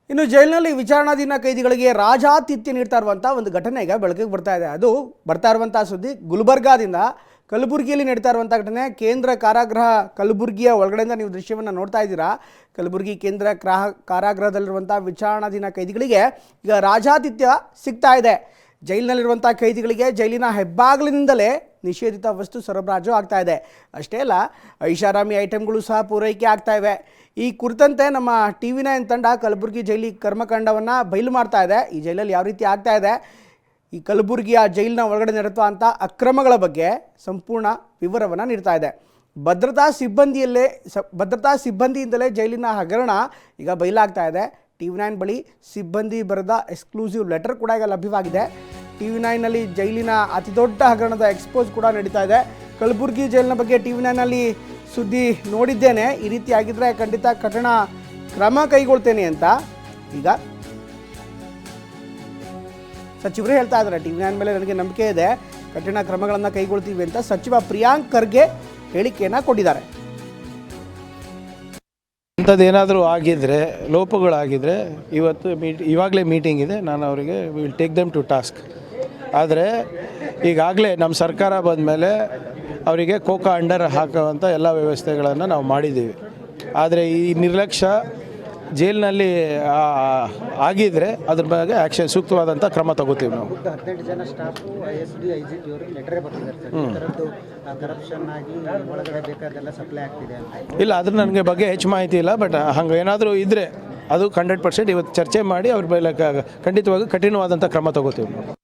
ಇನ್ನು ಜೈಲಿನಲ್ಲಿ ವಿಚಾರಣಾಧೀನ ಕೈದಿಗಳಿಗೆ ರಾಜಾತಿಥ್ಯ ನೀಡ್ತಾ ಇರುವಂಥ ಒಂದು ಘಟನೆ ಈಗ ಬೆಳಕಿಗೆ ಬರ್ತಾ ಇದೆ. ಅದು ಬರ್ತಾ ಇರುವಂಥ ಸುದ್ದಿ ಗುಲ್ಬರ್ಗಾದಿಂದ ಕಲಬುರಗಿಯಲ್ಲಿ ನಡೀತಾ ಇರುವಂಥ ಘಟನೆ. ಕೇಂದ್ರ ಕಾರಾಗೃಹ ಕಲಬುರಗಿಯ ಒಳಗಡೆಯಿಂದ ನೀವು ದೃಶ್ಯವನ್ನು ನೋಡ್ತಾ ಇದ್ದೀರಾ. ಕಲಬುರಗಿ ಕೇಂದ್ರ ಕಾರಾಗೃಹದಲ್ಲಿರುವಂಥ ವಿಚಾರಣಾಧೀನ ಕೈದಿಗಳಿಗೆ ಈಗ ರಾಜಾತಿಥ್ಯ ಸಿಗ್ತಾ ಇದೆ. ಜೈಲಿನಲ್ಲಿರುವಂಥ ಕೈದಿಗಳಿಗೆ ಜೈಲಿನ ಹೆಬ್ಬಾಗಿಲಿನಿಂದಲೇ ನಿಷೇಧಿತ ವಸ್ತು ಸರಬರಾಜು ಆಗ್ತಾ ಇದೆ. ಅಷ್ಟೇ ಅಲ್ಲ, ಐಷಾರಾಮಿ ಐಟಮ್ಗಳು ಸಹ ಪೂರೈಕೆ ಆಗ್ತಾ ಇವೆ. ಈ ಕುರಿತಂತೆ ನಮ್ಮ TV9 ತಂಡ ಕಲಬುರಗಿ ಜೈಲಿ ಕರ್ಮಕಾಂಡವನ್ನು ಬಯಲು ಮಾಡ್ತಾ ಇದೆ. ಈ ಜೈಲಲ್ಲಿ ಯಾವ ರೀತಿ ಆಗ್ತಾ ಇದೆ, ಈ ಕಲಬುರಗಿಯ ಜೈಲಿನ ಒಳಗಡೆ ನಡೆಯುವಂಥ ಅಕ್ರಮಗಳ ಬಗ್ಗೆ ಸಂಪೂರ್ಣ ವಿವರವನ್ನು ನೀಡ್ತಾ ಇದೆ. ಭದ್ರತಾ ಸಿಬ್ಬಂದಿಯಿಂದಲೇ ಜೈಲಿನ ಹಗರಣ ಈಗ ಬಯಲಾಗ್ತಾ ಇದೆ. TV9 ಬಳಿ ಸಿಬ್ಬಂದಿ ಬರೆದ ಎಕ್ಸ್ಕ್ಲೂಸಿವ್ ಲೆಟರ್ ಕೂಡ ಈಗ ಲಭ್ಯವಾಗಿದೆ. TV9ನಲ್ಲಿ ಜೈಲಿನ ಅತಿ ದೊಡ್ಡ ಹಗರಣದ ಎಕ್ಸ್ಪೋಸ್ ಕೂಡ ನಡೀತಾ ಇದೆ. ಕಲಬುರಗಿ ಜೈಲಿನ ಬಗ್ಗೆ TV9ನಲ್ಲಿ ಸುದ್ದಿ ನೋಡಿದ್ದೇನೆ. ಈ ರೀತಿ ಆಗಿದ್ರೆ ಖಂಡಿತ ಕಠಿಣ ಕ್ರಮ ಕೈಗೊಳ್ತೇನೆ ಅಂತ ಈಗ ಸಚಿವರು ಹೇಳ್ತಾ ಇದ್ದಾರೆ. TV9 ಮೇಲೆ ನನಗೆ ನಂಬಿಕೆ ಇದೆ, ಕಠಿಣ ಕ್ರಮಗಳನ್ನು ಕೈಗೊಳ್ತೀವಿ ಅಂತ ಸಚಿವ ಪ್ರಿಯಾಂಕ್ ಖರ್ಗೆ ಹೇಳಿಕೆಯನ್ನು ಕೊಟ್ಟಿದ್ದಾರೆ. ಅಂಥದ್ದೇನಾದರೂ ಆಗಿದ್ದರೆ, ಲೋಪಗಳಾಗಿದ್ದರೆ ಇವಾಗಲೇ ಮೀಟಿಂಗ್ ಇದೆ, ನಾನು ಅವರಿಗೆ will take them to task. ಆದರೆ ಈಗಾಗಲೇ ನಮ್ಮ ಸರ್ಕಾರ ಬಂದ ಮೇಲೆ ಅವರಿಗೆ ಕೋಕಾ ಅಂಡರ್ ಹಾಕುವಂಥ ಎಲ್ಲ ವ್ಯವಸ್ಥೆಗಳನ್ನು ನಾವು ಮಾಡಿದ್ದೀವಿ. ಆದರೆ ಈ ನಿರ್ಲಕ್ಷ್ಯ ಜೈಲಿನಲ್ಲಿ ಆಗಿದ್ದರೆ ಅದ್ರ ಬಗ್ಗೆ ಆ್ಯಕ್ಷನ್, ಸೂಕ್ತವಾದಂಥ ಕ್ರಮ ತಗೋತೀವಿ ನಾವು. 18 ಜನ ಸ್ಟಾಫು ISD IGP ಅವರಿಗೆ ಲೆಟರೇ ಬರ್ತಿದ್ದಾರೆ. ಕರಪ್ಷನ್ ಆಗಿ ಒಳಗಡೆ ಬೇಕಾದೆಲ್ಲ ಸಪ್ಲೈ ಆಗ್ತಿದೆ ಅಂತ. ಇಲ್ಲ, ಅದ್ರ ನನಗೆ ಬಗ್ಗೆ ಹೆಚ್ಚು ಮಾಹಿತಿ ಇಲ್ಲ. ಬಟ್ ಹಂಗೆ ಏನಾದರೂ ಇದ್ದರೆ ಅದು 100% ಇವತ್ತು ಚರ್ಚೆ ಮಾಡಿ ಅವ್ರ ಮೇಲೆ ಖಂಡಿತವಾಗಿ ಕಠಿಣವಾದಂಥ ಕ್ರಮ ತಗೋತೀವಿ.